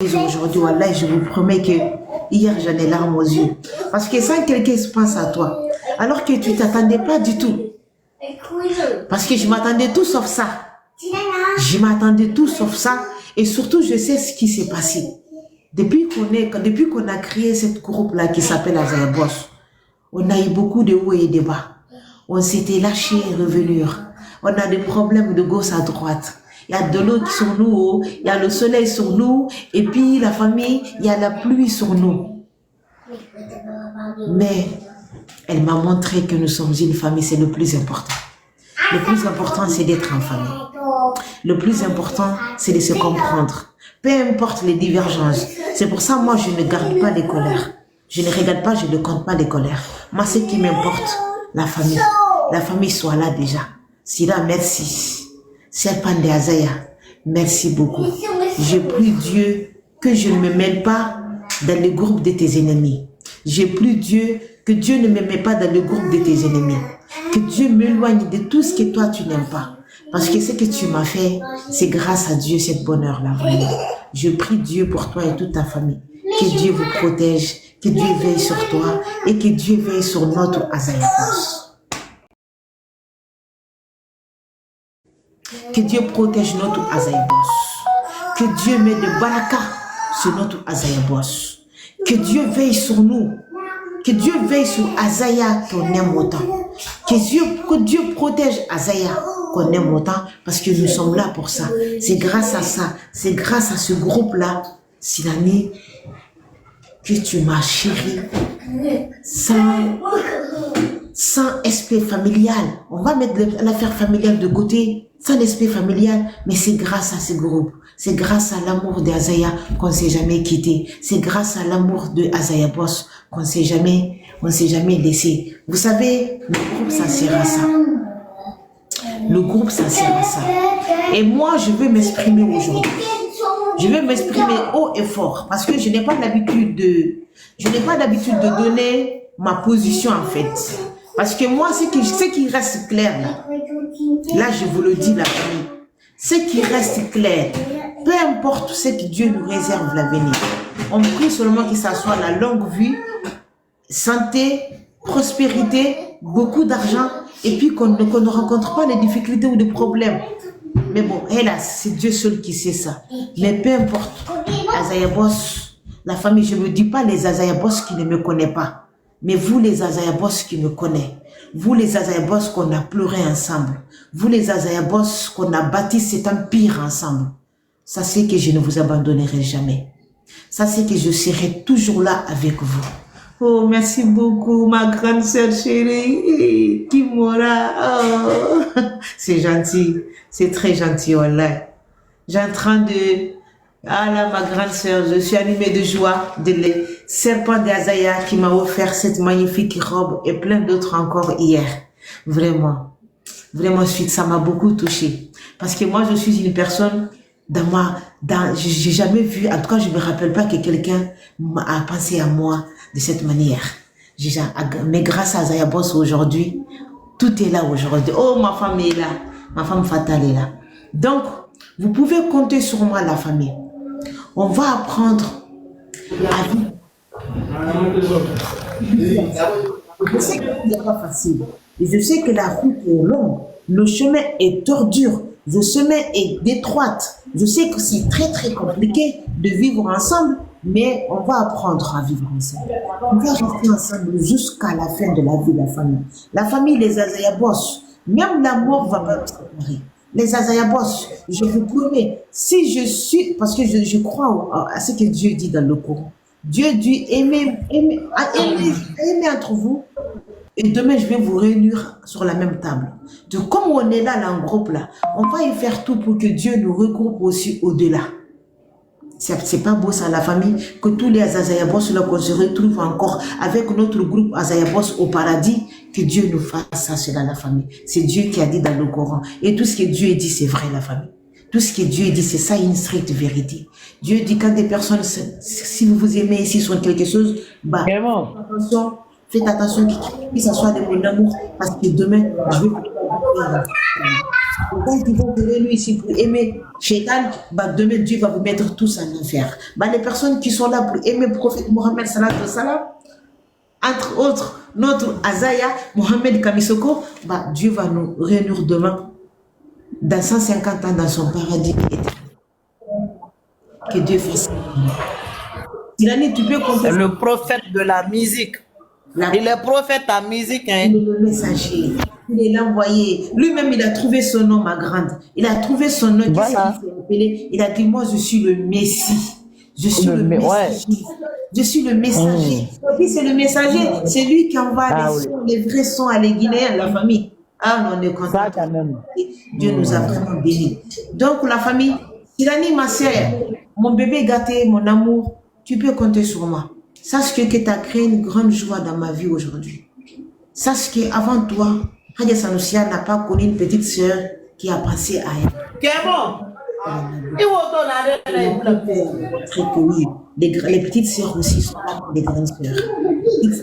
aujourd'hui, Wallah, je vous promets que hier j'en ai larmes aux yeux. Parce que sans quelqu'un se pense à toi, alors que tu ne t'attendais pas du tout. Parce que je m'attendais tout sauf ça. Je m'attendais tout sauf ça. Et surtout, je sais ce qui s'est passé. Depuis qu'on a créé cette groupe-là qui s'appelle Azaya Boss, on a eu beaucoup de hauts et de bas. On s'était lâché et revenir. On a des problèmes de gauche à droite. Il y a de l'eau sur nous, il y a le soleil sur nous, et puis la famille, il y a la pluie sur nous. Mais elle m'a montré que nous sommes une famille, c'est le plus important. Le plus important, c'est d'être en famille. Le plus important, c'est de se comprendre. Peu importe les divergences. C'est pour ça, moi, je ne garde pas les colères. Je ne regarde pas, je ne compte pas les colères. Moi, ce qui m'importe, la famille. La famille soit là déjà. Sira, merci. Serpent de Azaya, merci beaucoup. Je prie Dieu que je ne me mêle pas dans le groupe de tes ennemis. Je prie Dieu que Dieu ne me mette pas dans le groupe de tes ennemis. Que Dieu m'éloigne de tout ce que toi tu n'aimes pas. Parce que ce que tu m'as fait, c'est grâce à Dieu cette bonheur-là. Je prie Dieu pour toi et toute ta famille. Que Dieu vous protège, que Dieu veille sur toi et que Dieu veille sur notre Azaya Boss. Que Dieu protège notre Azaya Boss. Que Dieu mette de baraka sur notre Azaya Boss. Que Dieu veille sur nous. Que Dieu veille sur Azaya qu'on aime autant. Que Dieu protège Azaya qu'on aime autant parce que nous sommes là pour ça. C'est grâce à ça. C'est grâce à ce groupe-là, Silani, que tu m'as chéri sans aspect familial. On va mettre l'affaire familiale de côté, sans aspect familial, mais c'est grâce à ce groupe. C'est grâce à l'amour d'Azaya qu'on ne s'est jamais quitté. C'est grâce à l'amour de Azaya Boss qu'on ne s'est jamais laissé. Vous savez, le groupe, ça sert à ça. Le groupe, ça sert à ça. Et moi, je veux m'exprimer aujourd'hui. Je veux m'exprimer haut et fort parce que je n'ai pas l'habitude de donner ma position en fait. Parce que moi, ce qui reste clair là, je vous le dis la famille, ce qui reste clair, peu importe ce que Dieu nous réserve l'avenir, on prie seulement que ça soit la longue vie, santé, prospérité, beaucoup d'argent, et puis qu'on ne rencontre pas les difficultés ou des problèmes. Mais bon, hélas, c'est Dieu seul qui sait ça. Mais peu importe, Azaya Boss, la famille, je ne me dis pas les Azaya Boss qui ne me connaissent pas. Mais vous les Azaya Boss qui me connaissez, vous les Azaya Boss qu'on a pleuré ensemble, vous les Azaya Boss qu'on a bâti cet empire ensemble, ça c'est que je ne vous abandonnerai jamais. Ça c'est que je serai toujours là avec vous. Oh, merci beaucoup, ma grande sœur chérie, Kimora. Oh, c'est gentil, c'est très gentil, wallah. J'ai en train de... Ah là, ma grande sœur, je suis animée de joie de les serpents d'Azaya qui m'a offert cette magnifique robe et plein d'autres encore hier. Vraiment, ça m'a beaucoup touchée. Parce que moi, je suis une personne, j'ai jamais vu, en tout cas, je me rappelle pas que quelqu'un a pensé à moi de cette manière. Mais grâce à Azaya Boss aujourd'hui, tout est là aujourd'hui. Oh, ma femme est là, ma femme fatale est là. Donc, vous pouvez compter sur moi, la famille. On va apprendre à vivre. Je sais que ce n'est pas facile. Et je sais que la route est longue. Le chemin est tordu. Le chemin est étroite. Je sais que c'est très très compliqué de vivre ensemble, mais on va apprendre à vivre ensemble. On va rester ensemble jusqu'à la fin de la vie de la famille. La famille, les Azaya Boss, même la mort va pas nous séparer. Les Azaya Boss, je vous promets, si je suis, parce que je crois à ce que Dieu dit dans le Coran. Dieu dit aimer entre vous, et demain je vais vous réunir sur la même table. Donc comme on est là en groupe là, on va y faire tout pour que Dieu nous regroupe aussi au-delà. C'est pas beau ça la famille, que tous les Azaya Boss là qu'on se retrouve encore avec notre groupe Azaya Boss au paradis, que Dieu nous fasse ça, cela la famille. C'est Dieu qui a dit dans le Coran. Et tout ce que Dieu dit, c'est vrai la famille. Tout ce que Dieu dit, c'est ça une stricte vérité. Dieu dit quand des personnes, si vous vous aimez ici sur quelque chose, bah, faites attention que ça soit de mon amour, parce que demain, je vais vous Quand ils vont venir lui ici pour aimer Shaitan, bah demain Dieu va vous mettre tous en enfer. Bah les personnes qui sont là pour aimer le prophète Mohammed sallallahu alayhi wa sallam, entre autres, notre Azaya, Mohamed Kamisoko, bah, Dieu va nous réunir demain, dans 150 ans, dans son paradis. Que Dieu fasse. Tirani, tu peux compter. Le prophète de la musique. Il est prophète en musique. Hein. Il est le messager. Il est l'envoyé. Lui-même, il a trouvé son nom, ma grande. Il a trouvé son nom. Voilà. Il a dit, moi, je suis le Messie. Je suis le messager. Ouais. Je suis le messager. Puis c'est le messager. C'est lui qui envoie les vrais sons à les Guinéens, la famille. Ah, non, on est content. Dieu nous a vraiment bénis. Donc, la famille, Tirani, ma sœur, mon bébé gâté, mon amour, tu peux compter sur moi. Sache que tu as créé une grande joie dans ma vie aujourd'hui. Sache qu'avant toi, Hadja Sanoussia n'a pas connu une petite sœur qui a pensé à elle. Oui. Les petites sœurs aussi sont là pour les grandes sœurs.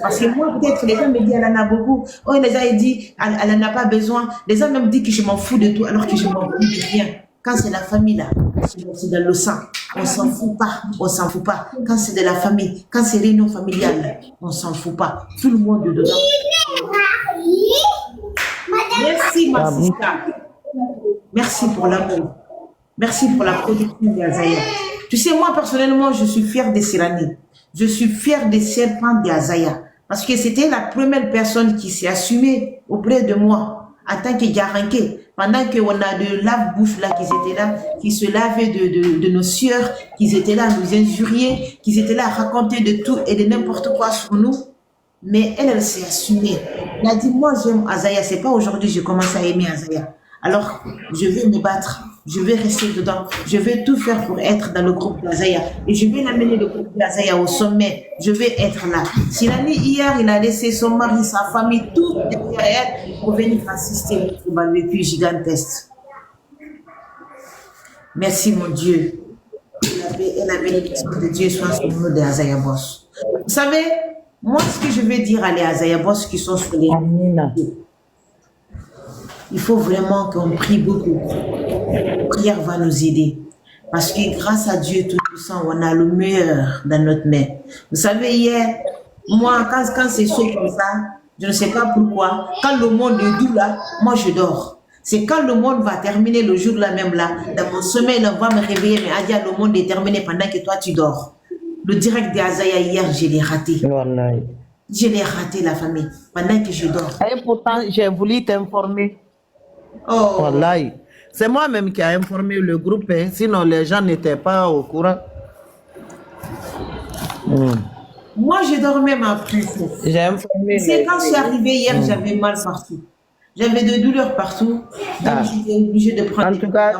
Parce que moi, peut-être, les gens me disent, elle en a beaucoup. Oh, les gens, ils disent, elle n'en a pas besoin. Les gens même disent que je m'en fous de tout, alors que je m'en fous de rien. Quand c'est la famille, là, c'est dans le sang. On s'en fout pas. On s'en fout pas. Quand c'est de la famille, quand c'est réunion familiale, on s'en fout pas. Tout le monde est dedans. Merci, ma sister. Merci pour l'amour. Merci pour la protection d'Azaya. Tu sais, moi, personnellement, je suis fière de Sirani. Je suis fière des serpents d'Azaya. Parce que c'était la première personne qui s'est assumée auprès de moi en tant que Garanké. Pendant qu'on a de lave-bouche là qui étaient là, qui se lavaient de nos sœurs, qui étaient là à nous injurier, qui étaient là à raconter de tout et de n'importe quoi sur nous. Mais elle s'est assumée. Elle a dit, moi j'aime Azaya, c'est pas aujourd'hui que j'ai commencé à aimer Azaya. Alors, je vais me battre, je vais rester dedans, je vais tout faire pour être dans le groupe d'Azaya. Et je vais l'amener le groupe d'Azaya au sommet, je vais être là. Silani, hier, il a laissé son mari, sa famille, tout derrière elle pour venir assister au barbecue gigantesque. Merci mon Dieu. Et la bénédiction de Dieu soit sur nous d'Azaya Boss. Vous savez, moi, ce que je vais dire à les Azaya Boss qui sont sur les... Il faut vraiment qu'on prie beaucoup. La prière va nous aider. Parce que grâce à Dieu Tout-Puissant, on a le meilleur dans notre main. Vous savez, hier, moi, quand c'est chaud comme ça, je ne sais pas pourquoi, quand le monde est doux là, moi je dors. C'est quand le monde va terminer le jour là même là, dans mon sommeil, on va me réveiller, mais Adia, le monde est terminé pendant que toi tu dors. Le direct d'Azaya hier, je l'ai raté. Je l'ai raté, la famille, pendant que je dors. Et pourtant, j'ai voulu t'informer. Oh. Wallahi. C'est moi-même qui ai informé le groupe, hein. Sinon les gens n'étaient pas au courant. Moi, je dormais ma plus. J'ai informé. C'est quand je suis arrivée hier, j'avais mal partout. J'avais des douleurs partout. Donc, j'étais obligée de prendre en tout cas,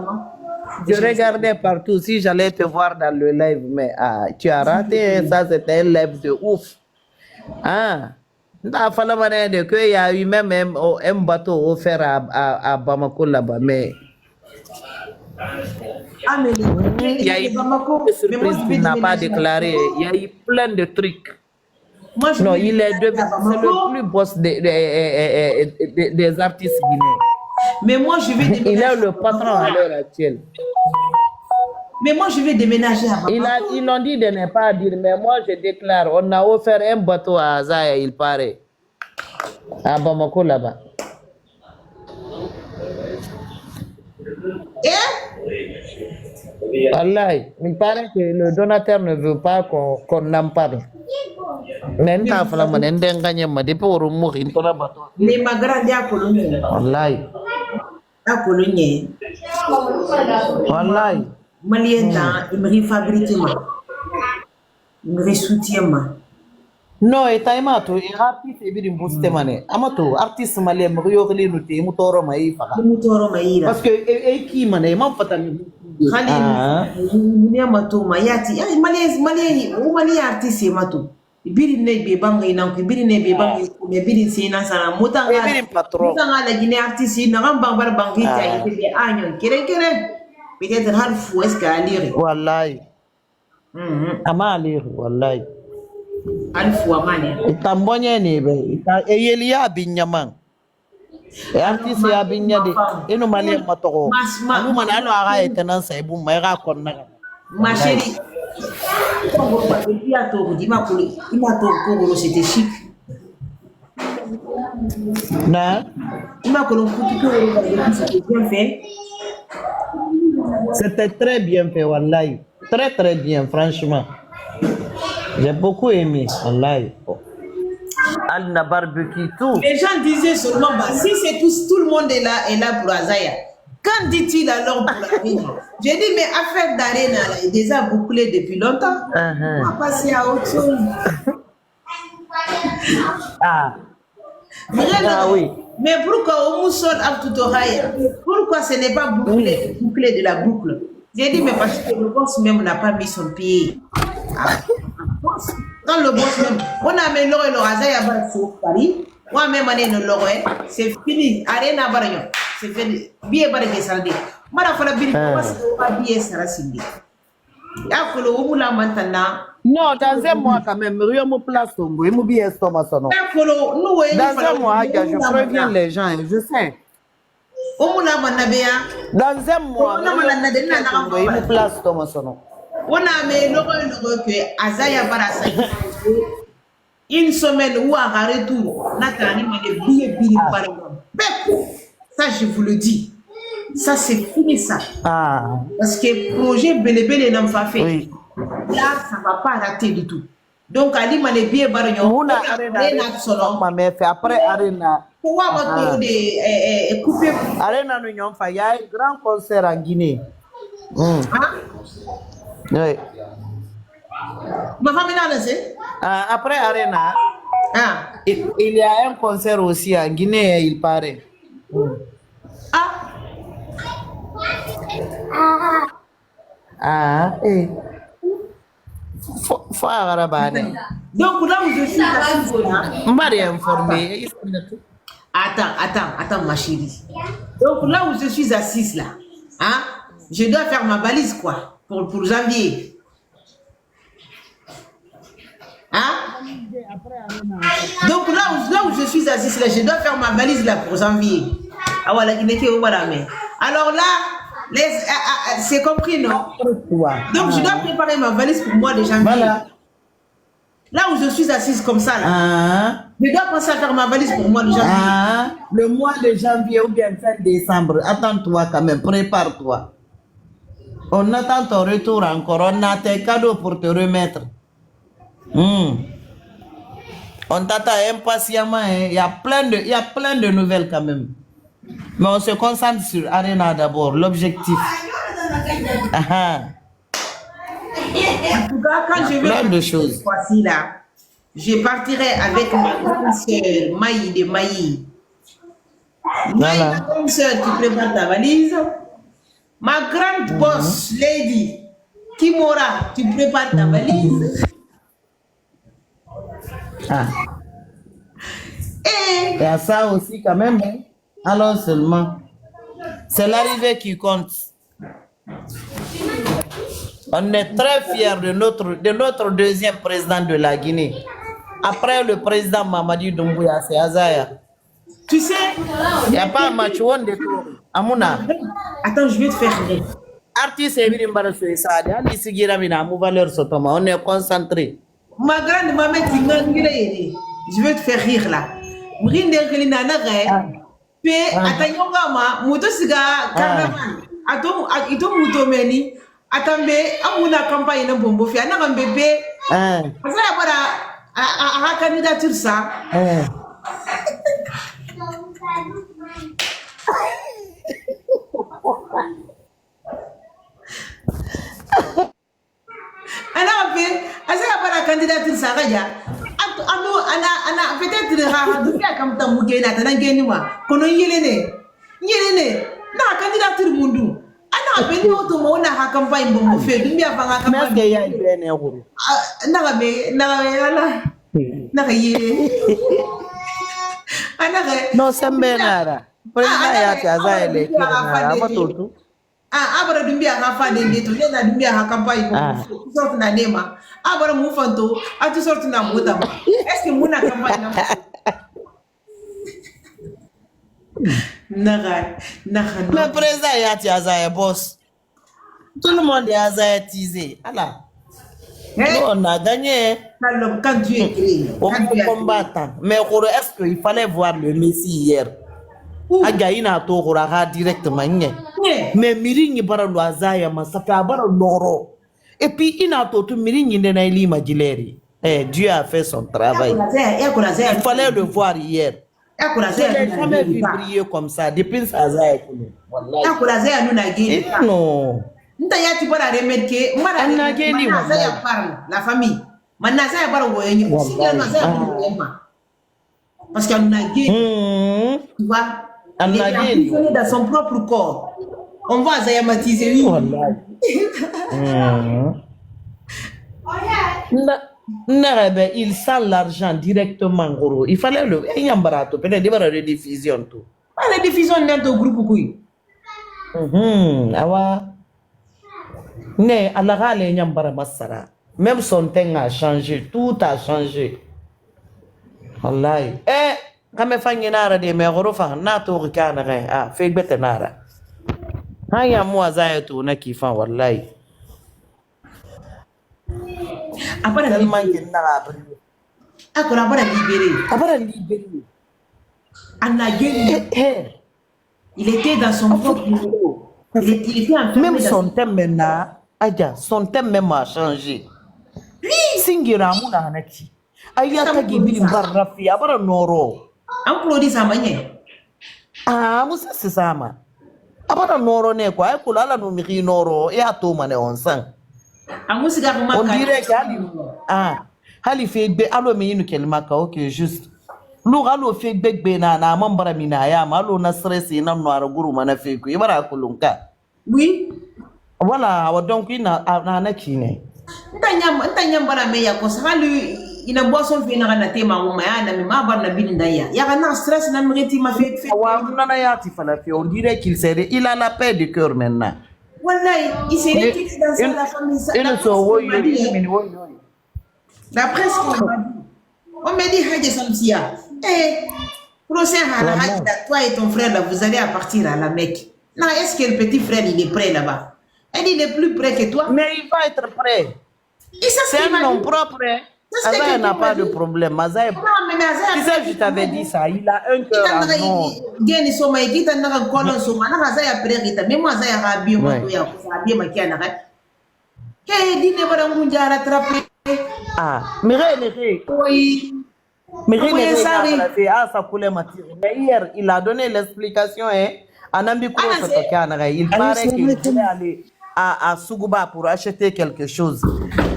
je regardais partout si j'allais te voir dans le live, mais tu as raté. Ça, c'était un live de ouf. Ah. Il y a eu même un bateau offert à Bamako là-bas, mais il y a eu une surprise qu'il n'a pas déclaré. Il y a eu plein de trucs. Moi, non, il est c'est le plus boss des artistes guinéens. Mais moi, je vais déménager. Il est le patron à l'heure actuelle. Mais moi, je vais déménager à Bamako. Ils ont dit de ne pas dire, mais moi, je déclare, on a offert un bateau à Azaya, il paraît. À Bamako, là-bas. Wallahi, il paraît que le donateur ne veut pas qu'on en parle. Mais il a fallu que les magrades à Cologne. Wallahi. À Cologne. Wallahi. Malien dans, il me refabrique, il me soutient. Non, et taïmato, et artiste et bien boosté mané. Amato, artiste malien, Riorli, nous moutoro maï. Parce que, et qui mané, m'en fait un. Mato, mayati, malien, ou malien artiste, mato. Biri ne be bangi na ko biri ne be bangi ko me biri sina sana mutanga la Guinée artiste na gamba bar bangi ta be anyon kere peut-être har fou est-ce qu'à lire wallahi ama lire wallahi al fou amane tambonye ne be e yelia binyaman Et artiste ya binya de. Et nous malien matoko. Nous manalo ara étonnant ça et boum maïra konna. Ma chérie, c'était chic. Non. C'était bien fait. C'était très bien fait, wallahi. Très très bien, franchement. J'ai beaucoup aimé, wallahi. Alna barbecue, tout. Les gens disaient seulement, bah, si c'est tout le monde est là pour Azaya. Quand dit-il alors pour l'Arena? J'ai dit, mais affaire d'Arena est déjà bouclée depuis longtemps. On va passer à autre chose. Ah. Ah oui. Mais pourquoi au Mousson Abtoutoraya? Pourquoi ce n'est pas bouclé de la boucle? J'ai dit, mais parce que le boss même n'a pas mis son pied. Quand le boss même, on a mis l'or et l'Azaya sur Paris, moi même année le l'or, c'est fini. Arena Barayon, c'est fini. Bien barré Sardé. Mara fala biri, pas bien Sarasindi. Y'a que le Oumula maintenant. Non, dans un mois quand même, rien me place tomber, il m'oublie estomac sonore. Dans un mois, je préviens les gens, je sais. Dans un mois, il me place estomac sonore. On a mis l'heure que Azaya Barasa une semaine ou un retour, Nathalie m'a dit billet par ça je vous le dis. Ça c'est fini ça. Parce que projet Belébélé n'a pas fait. Oui. Là, ça ne va pas rater du tout. Donc, Ali m'a dit bien barignon. Après Arena. Pourquoi votre couper? Arena nous y a un grand concert en Guinée. Oui. Ma femme est là, c'est? Après Arena, il y a un concert aussi en Guinée, il paraît. Donc là où je suis informé. Attends, ma chérie. Donc là où je suis assise là, je dois faire ma valise quoi pour janvier. Donc là où je suis assise là, je dois faire ma valise là pour janvier. Ah voilà, il était au voilà mais. Alors là, c'est compris non? Donc je dois préparer ma valise pour le mois de janvier. Voilà. Là où je suis assise comme ça là, je dois penser à faire ma valise pour le mois de janvier. Le mois de janvier ou bien fin décembre, attends-toi quand même, prépare-toi. On attend ton retour encore, on a tes cadeaux pour te remettre. On t'attend impatiemment, hein. Il y a plein de nouvelles quand même. Mais on se concentre sur Arena d'abord, l'objectif. En tout cas, quand je vais plein de choses. Voici là, je partirai avec ma grande sœur Maï de Maï. Maï, ma grande sœur qui prépare ta valise. Ma grande boss, lady, Kimora, tu prépares ta valise. Et il y a ça aussi quand même. Hein? Alors seulement, c'est l'arrivée qui compte. On est très fiers de notre deuxième président de la Guinée. Après le président Mamadi Doumbouya, c'est Azaya. Tu sais, il n'y a pas un match où on découvre. Amouna. Attends, je vais te faire rire. Artiste on est concentré. Ma grande maman, je vais te faire rire là. Atambe amuna campagne na bombo fi ana mbebe asaya bara a candidature ça ana be asaya bara candidature ça gaja ana peut-être ha du ya kam tam mugena tan ngeni ma kono yelene na candidature mundu ana beni oto mo na ha campagne bombo fe dumbi afanga campagne mais ya ibene ko na ye ana no sembe nara president ya taza ele kira matoto abara dumbi aka fa de to na dumbi aka campagne bombo sorte na nema abara mu fanto atu sorte na mota est-ce que muna campagne na Naga, Mais président Yati Azaya boss. Tout le monde est Azaytisé. Allah. Nous, on a gagné. Quand tu es créé, On est combattant. Mais est-ce qu'il fallait voir le Messie hier? Agaïna Tohora directement. Mais Mirini Baralo Azaya, ça fait un noro. Et puis, il a tout Mirini Nenaili Magileri. Dieu a fait son travail. Il fallait le voir hier. Je n'ai jamais vu briller comme ça depuis Azaya. Non. Ntayati bara remetke mara la famille manazaya bara woyenye parce qu'il a gagné tu vois il est emprisonné dans son propre corps on va zayamatiser lui il sent l'argent directement gros il fallait le yambarato peut-être de rediffusion tout la diffusion dans ton groupe kui awa ne alagale nyambara masara même son teint a changé tout a changé wallahi kame fanyi nara de me gorofa na to rikana ga fe bete nara haya mu azayatu na kifan wallahi apara tellement que na abri akora bara libéré ana gagné il était dans son propre niveau il était enfermé même son thème maintenant aja son thème même a changé singira muna hanaki ayata gibi barrafi abara noro amplodi samanye musa sisama abara noro ne kwa kulala no miri noro ya to mane onsan amusiga kuma on dirait que hali fe be alo me yinu kelma ka okay juste lu galo fe gbegbe na mambara mina ya malo na stress na no aruguru mana fe ku ibara kulunka oui voilà donc ina na kine ntanyam bara me ya ko salu ina boisson fe na tema ngoma ya na me ma bar na bininda ya kana stress na mreti ma fe wa na ya ti fala fe on dirait qu'il serait il a la paix du cœur maintenant wallahi il s'est retiré dans la famille il so wo la presse on me dit Hadja Samsia procès Hadja toi et ton frère là vous allez à partir à la Mecque là est-ce que le petit frère il est prêt là-bas elle il est plus près que toi mais il va être prêt c'est un nom propre Azaya n'a pas de problème Azaya tu sais je t'avais dit ça il a un cœur en or geni soma ikita na kolon soma na Azaya prêt kita même Azaya rabi mo ya ko rabi ma kiana ka ke dine bara ngunja rattraper oui mais ça coulait matière mais hier il a donné l'explication Anambi il paraît qu'il voulait aller à Suguba pour acheter quelque chose.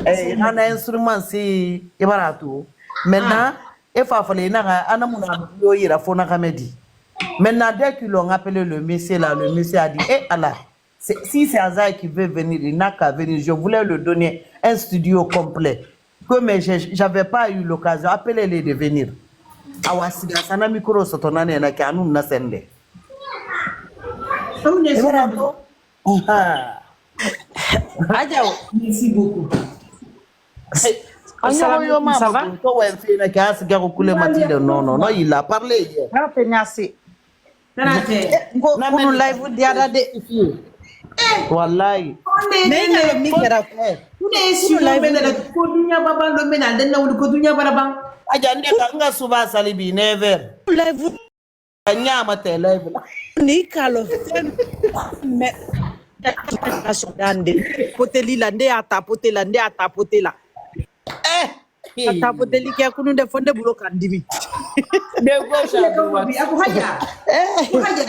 Il a un instrument, c'est Ibarato. Maintenant, il faut aller à Anamuna, il a fait un medi. Maintenant, dès qu'ils l'ont appelé le monsieur là, le monsieur a dit Allah, si c'est Azaya qui veut venir, il n'a qu'à venir. Je voulais lui donner un studio complet. Mais j'avais pas eu l'occasion. Appelez-les de venir. Awasiga, sana micro sotonane na kanu na sende. Merci beaucoup. Ça va? Non, il a parlé hier. Wallahi. Ajande kanga suba salibi never. Nyama te live. Ni kalo. Me dande poteli la nde atapote la nde atapote la. Atapote li ke kunu de fonde bulo kandimi. De gosha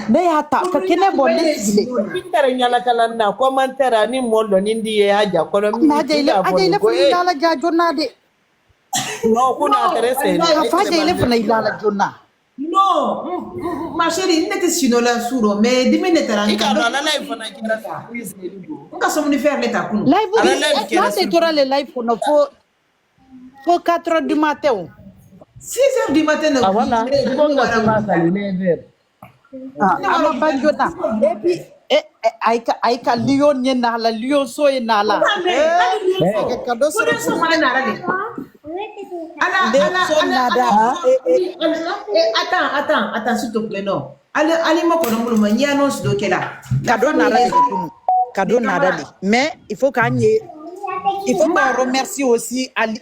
ne ata ka kene bonde sile. Bintare nyala kala na commentaire ni mollo ni ndiye haja kono mi. Aja ile funa la jajona de. No kuna interesse. Afaja ile funa ilala jona. Non, ma chérie, n'est-ce sino la suro, mais dis-moi n'est-ce pas. Il a la live on a qui la surprise. On va sommes faire l'état kuno. Live, là c'est toi le live on a faut 4 heures du matin. 6 heures du matin. Ah voilà. Ama banjona. Et puis aika lion nyena la lion so enala. Kado so manara le. Attends, s'il te plaît, non. allez moi qu'on a mon y annonce de quelle là. Cadeau Nadali. Cadeau Nadali. Mais il faut qu'on remercie aussi Ali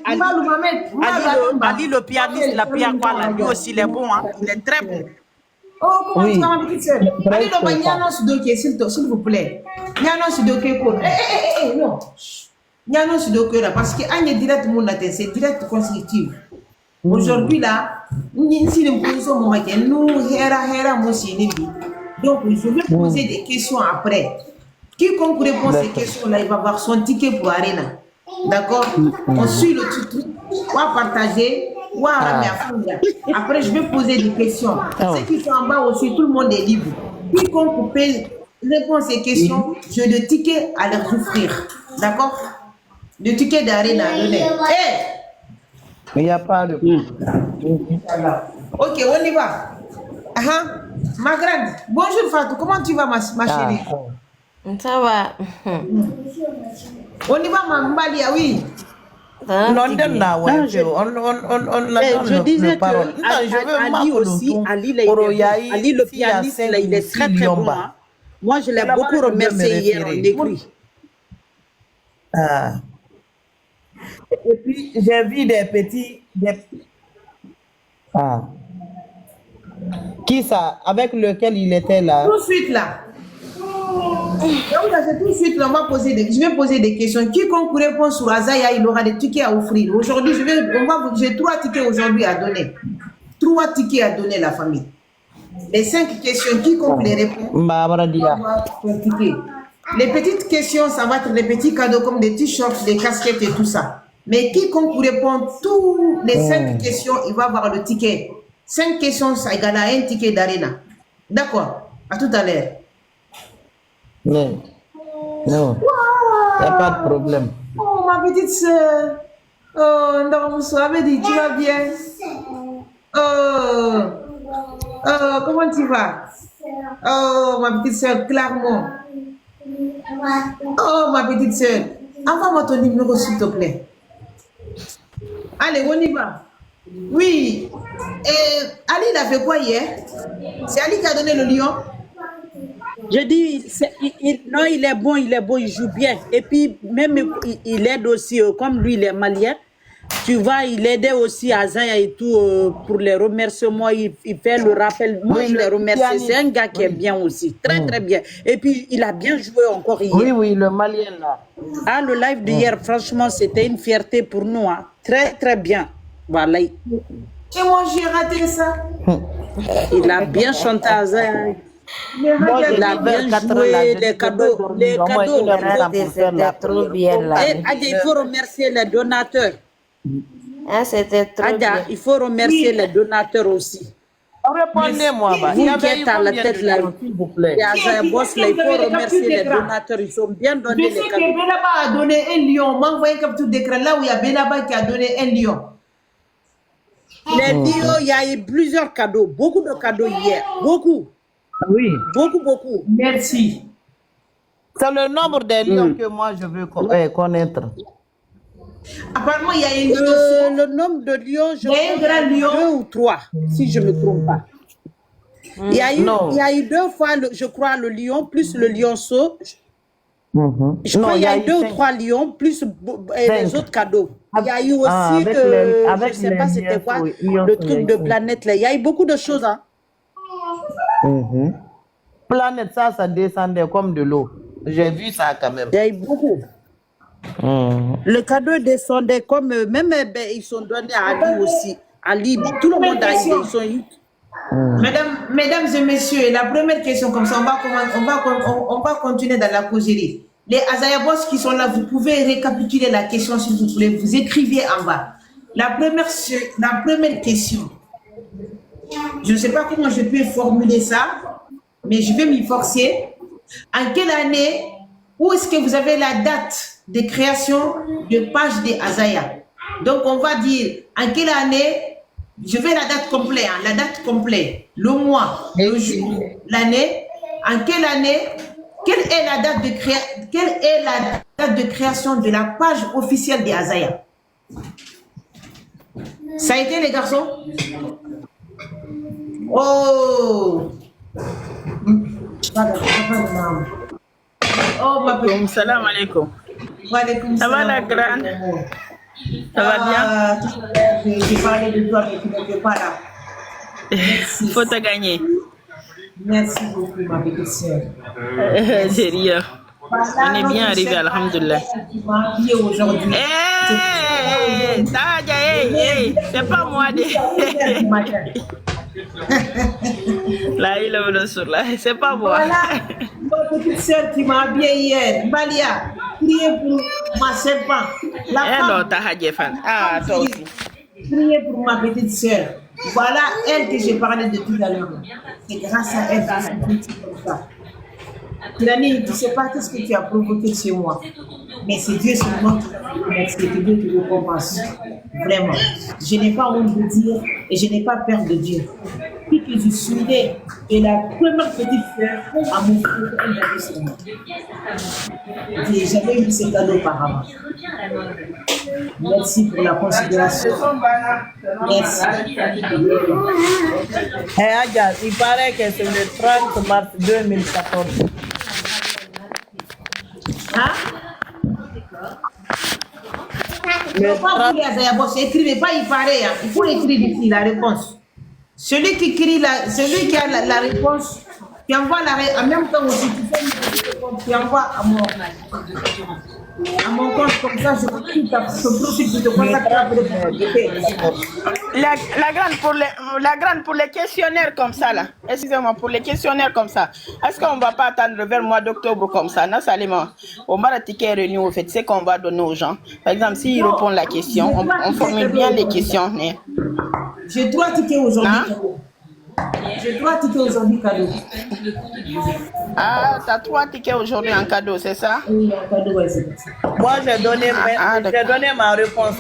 le pianiste, la Piakwala. Lui aussi, il est bon, hein. Il est très bon. Oh, comment tu vas, ma petite sœur? Allez, donc, y annonce de qui, s'il vous plaît. Y annonce de qui, quoi? Non. Y annonce de qui, là, parce que Agne direct, mon atteint, c'est direct consécutif. Aujourd'hui, là, nous, Hera, donc, je vais poser des questions après. Quiconque répond ces questions-là, il va avoir son ticket pour Arena. D'accord? On suit le truc, on va partager, on va ramener à fond. Après, je vais poser des questions. Ceux qui sont en bas aussi, tout le monde est libre. Quiconque peut répondre à ces questions, j'ai le ticket à leur offrir. D'accord? Le ticket d'Arena à donner. Il n'y a pas de... Ok, on y va. Ma grande, bonjour Fatou, comment tu vas ma chérie? Ça va. On y va ma Mbalia, oui. London là, ouais. Je disais que Ali aussi, Ali le pianiste, là, il est très très bon. Hein. Moi, je l'ai beaucoup remercié hier en écrit. Et puis, j'ai vu des petits... Qui ça? Avec lequel il était là? Tout de suite là. Donc, tout de suite, là, je vais poser des questions. Quiconque répond sur Azaya, il aura des tickets à offrir. Aujourd'hui, j'ai 3 tickets aujourd'hui à donner. 3 tickets à donner à la famille. Les 5 questions, quiconque les répond, aura ton ticket. Les petites questions, ça va être des petits cadeaux comme des t-shirts, des casquettes et tout ça. Mais quiconque répond tous les 5 questions, il va avoir le ticket. 5 questions, ça égale à un ticket d'Arena. D'accord. À tout à l'heure. Non. Non. Il n'y a pas de problème. Oh, ma petite soeur. Oh, non, dit, tu vas bien? Comment tu vas? Oh, ma petite soeur, clairement. Oh, ma petite soeur. Envoie-moi ton numéro, s'il te plaît. Allez, on y va. Oui. Ali, il a fait quoi hier? C'est Ali qui a donné le lion? Je dis, non, il est bon, il joue bien. Et puis, même, il aide aussi, comme lui, il est malien. Tu vois, il aidait aussi à Zaya et tout pour les remerciements. Il fait le rappel. Moi, je les remercie. C'est un gars qui est bien aussi. Très, très bien. Et puis, il a bien joué encore hier. Oui, le malien là. Ah, le live d'hier, franchement, c'était une fierté pour nous. Hein. Très, très bien. Voilà. Et moi, j'ai raté ça. Il a bien chanté à Zaya. Moi, il a bien joué les cadeaux. Les cadeaux. C'était trop bien là. Il faut remercier les donateurs. C'était trop bien. Il faut remercier les donateurs aussi. Répondez-moi, vous qui êtes à la tête là, s'il vous plaît. Il faut remercier les donateurs. Ils ont bien donné les cadeaux. Je sais que Benaba a donné un lion. M'a envoyé une capture d'écran là où il y a Benaba qui a donné un lion. Les lions, il y a eu plusieurs cadeaux. Beaucoup de cadeaux hier. Beaucoup. Oui. Beaucoup. Merci. C'est le nombre de lions que moi je veux connaître. Apparemment, il y a une le nombre de lions, je crois 2 ou 3, si je ne me trompe pas. Il y a eu 2 fois, je crois, le lion, plus le lionceau. Je crois qu'il y a eu 2 ou 3 lions, plus les autres cadeaux. Il y a eu aussi, je ne sais pas c'était quoi, le truc de planète là. Il y a eu beaucoup de choses. Hein. Planète, ça descendait comme de l'eau. J'ai vu ça quand même. Il y a eu beaucoup. Le cadeau descendait comme même ils sont donnés à Ali aussi. Ali, tout le monde a aidé. Ils sont eu. Mesdames et messieurs, la première question comme ça, on va continuer dans la causerie. Les Azayabos qui sont là, vous pouvez récapituler la question s'il vous plaît. Vous écrivez en bas. La première question. Je ne sais pas comment je peux formuler ça, mais je vais m'y forcer. En quelle année, où est-ce que vous avez la date de création de page de Azaya? Donc, on va dire en quelle année, je vais la date complète, le mois, le jour, l'année, en quelle année, quelle est la date de création de la page officielle de Azaya? Ça a été les garçons? Oh, Oh, ma petite. Salam alaikum. Wa alaikum Ça va salam. la grande? Ça va bien? J'ai parlé de toi, mais tu n'étais pas là. Merci. Faut te gagner. Merci beaucoup, ma petite sœur. J'ai rien. On est bien arrivé, alhamdoulilah. Tu m'as habillé aujourd'hui. Hey, c'est pas moi. Là, il est le sur là. C'est pas moi. Voilà, ma petite sœur qui m'a habillé hier. Balia, priez pour ma serpent. La Eh non, femme, t'as hadje fan. Ah, toi aussi. priez pour ma petite sœur. Voilà elle que j'ai parlé de tout à l'heure. C'est grâce à elle que je suis petite comme ça. Kirani, tu ne sais pas tout ce que tu as provoqué chez moi. Mais c'est Dieu seulement qui t'a fait. C'est que Dieu te récompense. Vraiment. Je n'ai pas honte de dire et je n'ai pas peur de dire. Puis que je suis née et la première petite sœur à m'offrir un cadeau sur moi. Je n'ai jamais eu ce cadeau auparavant. Merci pour la considération. Merci. Adja, il paraît que c'est le 30 mars 2014. Hein? Le pas écrivez pas, il paraît. Il faut écrire ici la réponse. Celui qui écrit celui qui a la réponse, qui envoie en même temps aussi, qui envoie à mon compte, comme ça, je peux ton profil, je te contacte après. La grande pour les questionnaires comme ça là. Excusez-moi, pour les questionnaires comme ça. Est-ce qu'on va pas attendre vers le mois d'octobre comme ça? Non, Salima. On va la ticket réunion au fait. C'est qu'on va donner aux gens. Par exemple, s'ils répondent la question, on formule bien les questions. J'ai 3 tickets aujourd'hui. Hein? J'ai 3 tickets aujourd'hui cadeau. Ah, t'as 3 tickets aujourd'hui en cadeau, c'est ça? Oui, un cadeau, ouais, c'est ça. Moi, j'ai donné ma réponse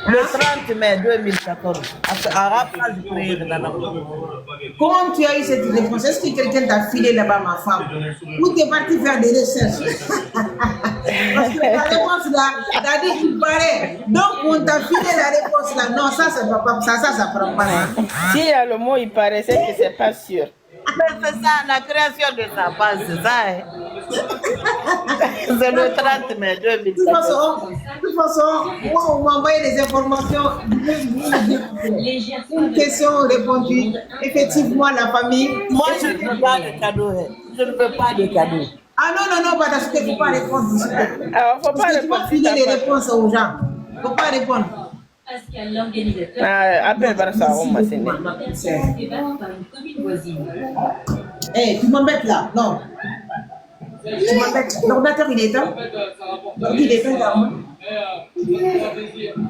le 30 mai 2014. À rappel du premier. Comment tu as eu cette réponse? Est-ce que quelqu'un t'a filé là-bas, ma femme? Ou tu es parti faire des recherches? Parce que la réponse là, t'as dit qu'il paraît. Donc, on t'a filé la réponse là. Non, ça prend pas. Hein. Si le mot il paraissait que c'est pas sûr. Mais c'est ça, la création de sa base, c'est ça. Hein? C'est le 30 mai 2014. De toute façon, moi, on m'a envoyé des informations. Une question répondue. Effectivement, la famille. Moi, je ne veux pas de cadeau. Je ne veux pas de cadeau. Ah non, pas parce qu'il ne faut pas répondre. Alors, faut pas Parce que tu vas filer les réponses aux gens. Il ne faut pas répondre. Appelle par ça, on m'a séné. Eh, tu m'embêtes là. Non. Tu m'embêtes. L'ordinateur, il est éteint. L'ordi, il est éteint là.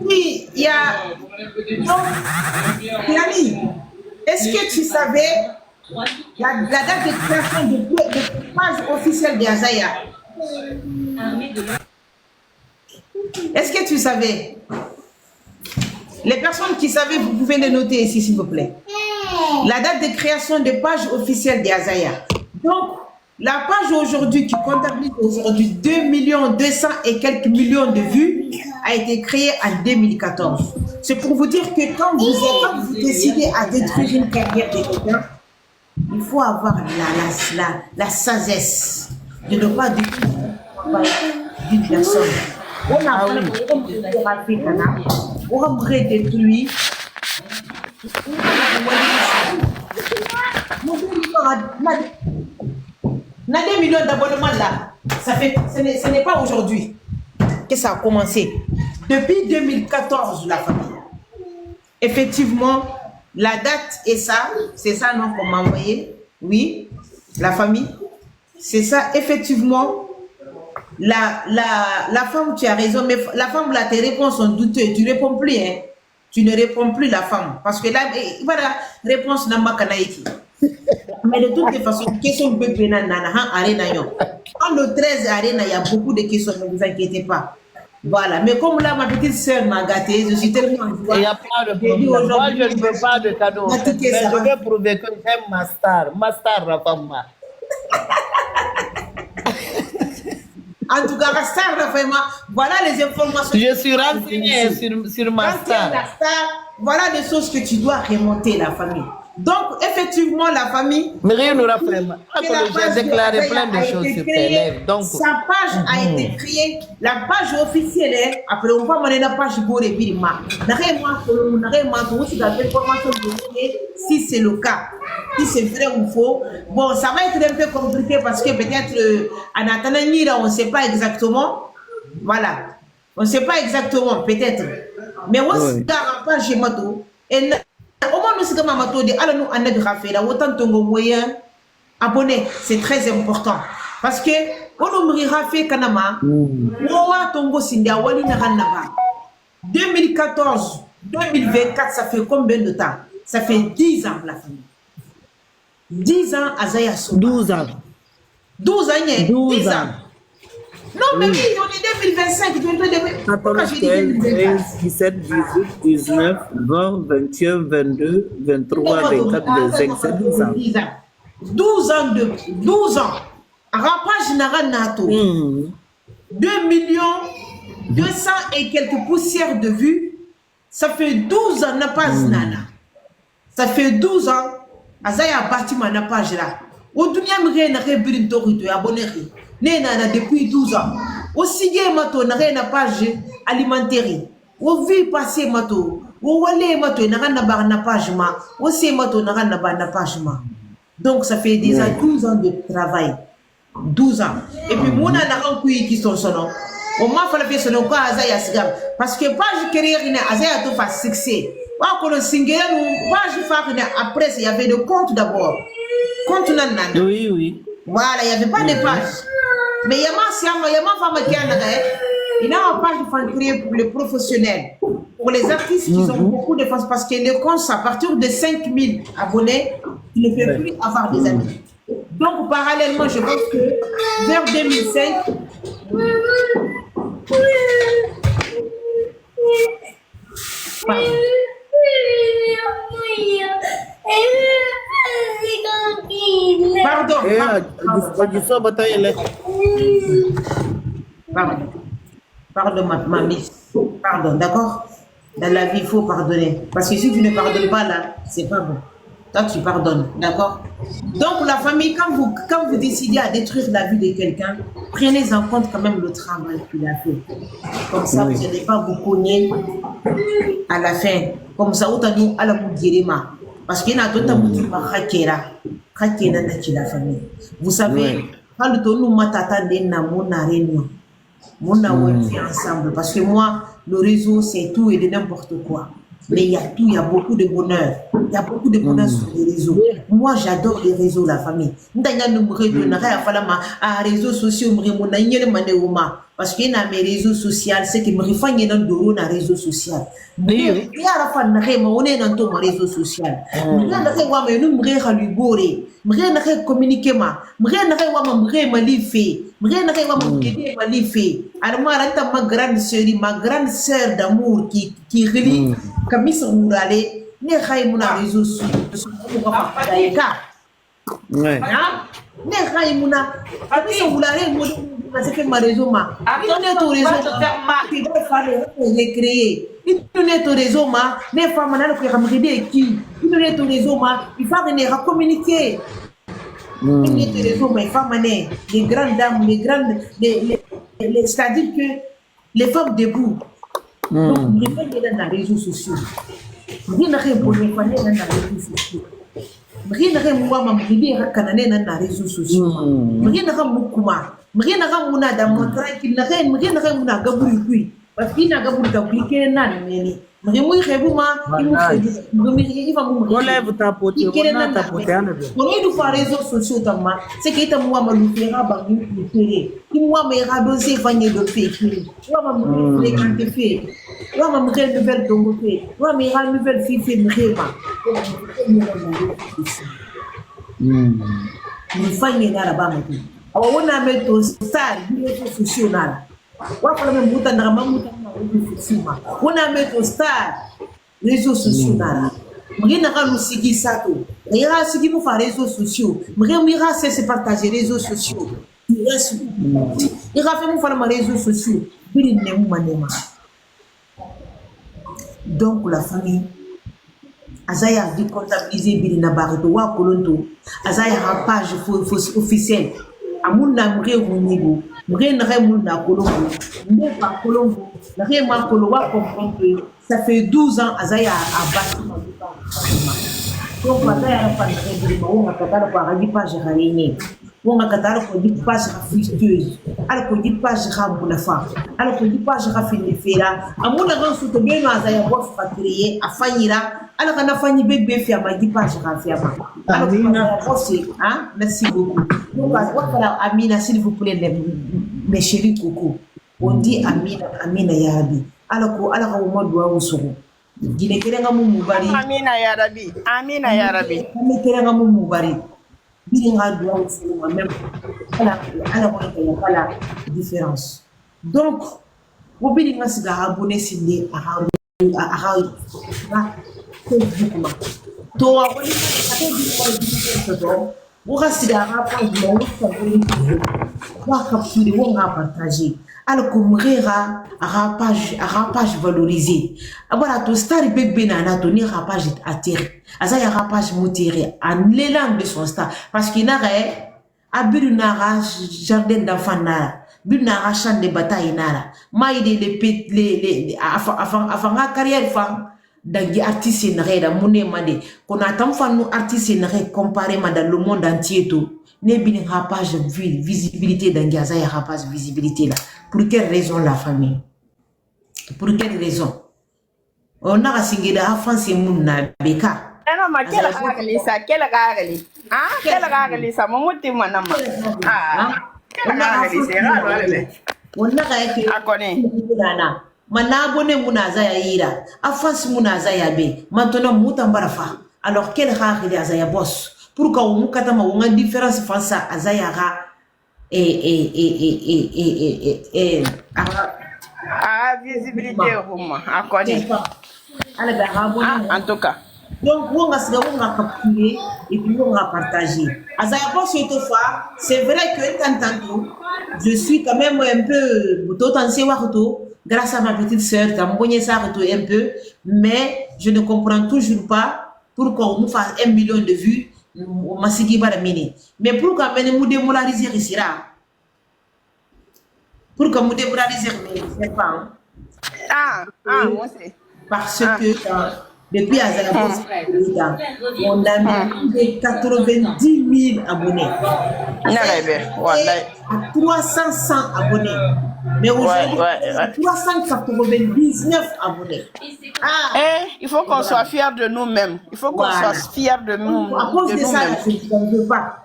Oui, il y a. Donc, Yanni, est-ce que tu savais la date de création de page officielle d'Azaya? Est-ce que tu savais? Les personnes qui savaient, vous pouvez les noter ici, s'il vous plaît. La date de création de page officielle d'Azaya. Donc, la page aujourd'hui, qui comptabilise aujourd'hui 2 200 et quelques millions de vues, a été créée en 2014. C'est pour vous dire que quand vous décidez à détruire une carrière de quelqu'un, il faut avoir la sagesse de ne pas détruire d'une personne. On a on aurait détruit. On a 2 millions d'abonnements là. Ce n'est pas aujourd'hui que ça a commencé. Depuis 2014, la famille. Effectivement, la date est ça. C'est ça, non, qu'on m'a envoyé. Oui, la famille. C'est ça, effectivement. La femme, tu as raison, mais la femme, là, tes réponses sont douteuses. Tu ne réponds plus, hein. Tu ne réponds plus, la femme. Parce que là, voilà, réponse n'a pas kanaïki. Mais de toutes les façons, question de quand le 13 arena, il y a beaucoup de questions, ne vous inquiétez pas. Voilà, mais comme là, ma petite soeur m'a gâtée, je suis tellement en joie. Il n'y a pas de problème. Moi, je ne veux pas de cadeau. Mais je veux prouver que j'aime ma star. Ma star, la femme. En tout cas, la star, vraiment, voilà les informations. Je suis renseignée sur ma star. Voilà les choses que tu dois remonter, la famille. Donc, effectivement, la famille... Marie nous rappelle, j'ai déclaré plein de choses sur tes lèvres. Donc, sa page a été créée, la page officielle est, après on va mener la page pour les films. Si c'est le cas, si c'est vrai ou faux. Bon, ça va être un peu compliqué parce que peut-être, en attendant, on ne sait pas exactement. Voilà. On ne sait pas exactement, peut-être. Mais aussi, dans la page Mato, et au moins, nous sommes Mato, alors nous, on a de raffaire, autant de moyens abonnés, c'est très important. Parce que, on nous raffaire Kanama, Moa Tongo Sindia, Wali Naranaba. 2014, 2024, ça fait combien de temps? Ça fait 10 ans, la famille. 10 ans, Azaya Soba. 12 ans. 12 ans, 12 ans. Non, mais oui, on est 2025. 13, 17, 18, 19, 20, 21, 22, 23, 24, 25, c'est 12 ans. 12 ans. Rapport général NATO. 2 millions 200 et quelques poussières de vues. Ça fait 12 ans, n'a pas Nana. Ça fait 12 ans, Azaya bâtiment n'a pas là. Au dunia n'a rien de abonné. Depuis 12 ans. Aussi bien mato n'a rien page alimentaire. Au vu passer mato. Au walé mato n'a rien na page ma. Aussi mato n'a rien na page ma. Donc ça fait déjà 12 ans de travail. 12 ans. Et puis mon n'a rien qui sont son. On m'a fait la son quoi Azaya Sigam. Parce que page carrière n'a Azaya tout fait succès. Quand on single page après il y avait le compte d'abord. Compte nana. Oui, oui. Voilà, il n'y avait pas de page. Mais il y a ma femme qui il a une page de fan créée pour les professionnels. Pour les artistes qui ont beaucoup de fans, parce que le compte, à partir de 5000 abonnés, il ne peut plus avoir des amis. Donc, parallèlement, je pense que vers 2005, Pardon, ma miss. Pardon, d'accord? Dans la vie, il faut pardonner. Parce que si tu ne pardonnes pas là, c'est pas bon. Toi, tu pardonnes, d'accord? Donc, la famille, quand vous décidez à détruire la vie de quelqu'un, prenez en compte quand même le travail qu'il a fait. Comme ça, vous n'allez pas vous cogner à la fin. Comme ça, vous allez à la bouguerema. Parce qu'il y a d'autres qui la famille. Vous savez, quand nous réunion, on a ensemble. Parce que moi, le réseau, c'est tout et de n'importe quoi. Mais il y a tout, il y a beaucoup de bonheur. Il y a beaucoup de bonheur sur les réseaux. Moi, j'adore les réseaux, la famille. Réseaux sociaux, parce qu'il y a mes réseaux sociaux, c'est que je me dans le réseau social. Il y a un réseau social. Je communiquer ma grande sœur d'amour qui relie Camille Mourale, ne raimuna réseau social. Ne raimuna Camille Mourale, c'est que ma réseau ma. Il est au réseau qui va faire le créer. Il est au réseau ma. Ne femmes n'a pas ramène qui. Il est au réseau ma. Il va venir communiquer. Il est au réseau ma. Les femmes les grandes dames, les grandes, c'est-à-dire que les femmes debout. Donc, les femmes dans les réseaux sociaux. Rien n'a rien pour les femmes dans les réseaux sociaux. Rien n'a rien pour moi, ma mère dans les réseaux sociaux. Rien n'a rien pour moi. Rien n'a rien pour moi dans mon tranquille. Rien n'a rien pour moi gabouri. Parce qu'il n'a gabouri d'appliquer nan mais rien moi rêvement il va mourir. On lève ta pote, on a ta pote. On est du faire réseaux sociaux tellement. C'est qu'il t'a moi me le faire ba nous préférer. Il moi me radoser vanner de fait. Moi me fréquenter fait. Moi me créer nouvelle dongo fait. Moi me ra nouvelle fille fait vraiment. Ni fanye na ba mo. Awa wona me to star réseaux sociaux na. Wa kwa me muta na mamuta na réseaux sociaux. Wona me to star réseaux sociaux na. Mrina ka lusiki sato. Ira siki pour faire réseaux sociaux. Mrina c'est partager réseaux sociaux. Ira fait pour faire réseaux sociaux. Bili ne manema. Donc la famille Azaya dit comptabiliser Birina Barito, wa Kolonto, Azaya page officielle. Amuna mre Runigo, mre Nremuna Colombo, mre pas Colombo, Nrema Kolowa comprend que ça fait 12 ans Azaya a bâti ma vie. Donc, Azaya a pas de règlement, on a katara kwa radi page raine. On a katara kwa dit page fructueuse. Alors qu'on dit page ramboulafa. Alors qu'on dit page raffinefera. Amuna ran soute bien Azaya bof créer a faillira. Alors qu'on a failli bébé faire ma dit page raffiama. Alors qu'on c'est hein, merci beaucoup. Donc, Amina, s'il vous plaît, mes chéris coco. On dit Amina, Amina Yarabi. Alors qu'on m'a doit au sourd. Ginekerenga mu mubari. Amina ya Rabbi. Amina ya Rabbi. Ginekerenga mu mubari. Bilinga doit au sourd même. Voilà la différence. Donc, vous bilinga siga abonné sindi a to abonné vous siga capturer ou partager. Alors qu'on rira à rapage valorisé. Voilà, tout star bébé nana donné rapage atterri. Azaya rapage motiré en l'élan de son star. Parce qu'il n'a a bu nara jardin d'enfants nara. Bu nara champ de bataille nara. Maïde les avant la carrière femme. Dans les artistes nara mouné mande. Qu'on attend fan nous artistes nara comparé dans le monde entier tout. Ne bin rapage visibilité dans Azaya rapage visibilité là. Pour quelle raison la famille? Pour quelle raison? On a signé la France et Mouna Beka. Non, mais quelle règle ça? Quelle règle? Ah, quelle règle ça? Mon mot est mon nom. Ah, quelle règle c'est rare. On a été à connaître. Mana abonné Mouna Zaya Ira. A France Mouna Zaya B. Maintenant Moutambarafa. Alors quelle règle Azaya boss? Pourquoi on mukatama on a différence face à Azaya visibilité à connaître. En tout cas. Donc, on a capturé et puis on a partagé. C'est vrai que tant je suis quand même un peu grâce à ma petite soeur, un peu, mais je ne comprends toujours pas pourquoi on nous fasse 1 million de vues. Mais pourquoi nous démoraliser ici là? Pourquoi nous démoraliser? Je ne sais pas. Moi c'est. Parce que depuis Azaya, on a mis 90 000 abonnés. À 300 abonnés. Mais aujourd'hui, 399 abonnés. Il faut qu'on soit fiers de nous-mêmes. Il faut qu'on soit fiers de nous. À cause de ça, je ne veux pas.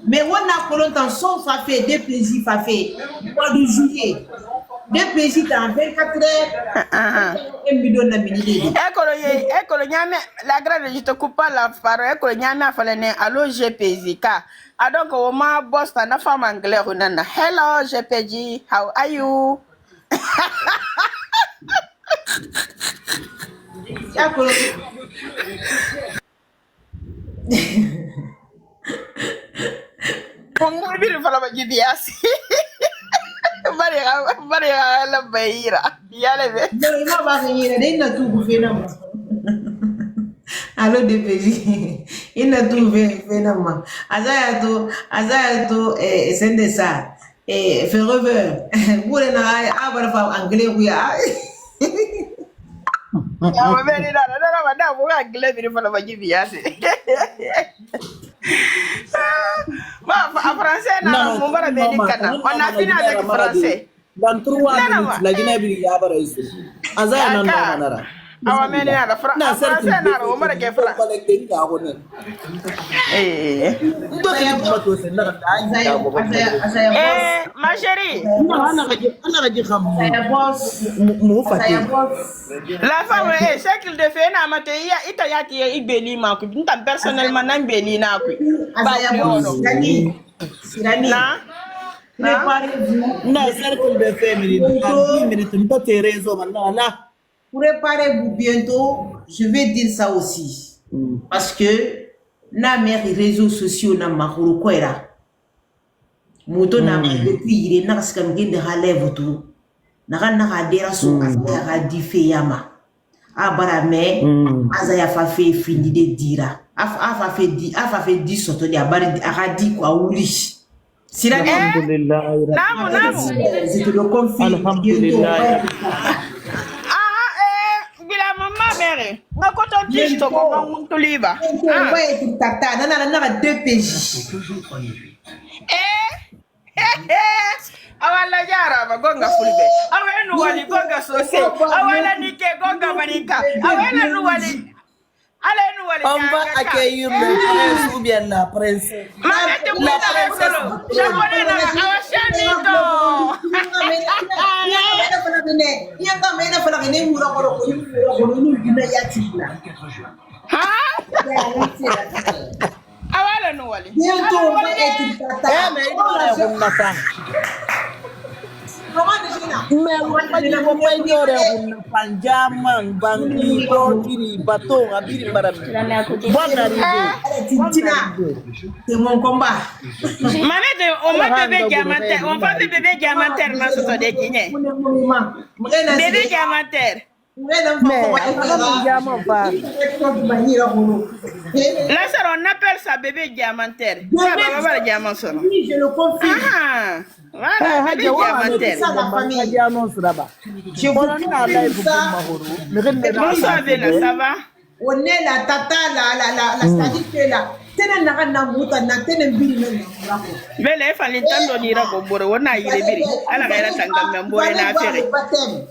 Mais on a pour longtemps, ça fait des plaisirs, ça fait mois de juillet. Des plaisirs dans 24 heures. 1 million de minutes. La grande, je te coupe pas la parole. Allô, GPZK. Donc, on m'a bossé dans la femme anglaise. Hello, GPG. How are you? Comment dire la GBS? Maria la Beira. Allo DPJ, il n'a trouvé finalement. Azaya to sende ça et ferveur. Vous les n'avez pas anglais oui. On a fini avec le français. Dans 3 minutes, la Guinée est à ici. Azaya non nara. Awa meni na français na o mara ke fra. Ma chérie. La femme est ce qu'il fait na mate ya ita ya ki ibeli ma ku nta personnellement na ibeli na ku. Préparez-vous bientôt, je vais dire ça aussi. Parce que, na mère réseaux sociaux na mahoro kwera. Moto na depuis il est na skam gende relève tout. Na dera so asa dife yama. Ah, mais Azaya fa fait fini de dire. A fait 10 sortes de abari aradi quoi ouli. Si la Alhamdulillah. c'est le conflit. Alhamdulillah. Bila maman mère. On compte juste comment on liba. Ouais, tu tata, nana 2 PJ. Awala jara ba gonga fulbe. Awenu wali gonga sose. Awala nike gonga manika. Awala nu wali. Allez, nous On va accueillir le prince ou bien la princesse. La princesse. Je connais la Awashanito. Awala nu wali. Bientôt, on va être tata. Mais il faut la femme. Mais on va ignorer un panjama, bangi, biri, bateau, abiri barabi. Bonne arrivée. C'est mon combat. On va bébé diamantaire. On va bébé diamantaire, ma soeur de Guinée. Bébé diamantaire. Là, ça, on appelle ça bébé diamantaire. Ça va avoir le diamant sur. Oui, je le confirme. Ah, voilà, bébé diamantaire. Ça, la famille. Je vous Bonsoir, Bella, ça va? On est la tata, la stadique là. Tenen na na muta na tenen biri na. Bella, il fallait t'en donner à Boboro. On a eu les biri. À la guerre, Tangambe, Mbore na affaire.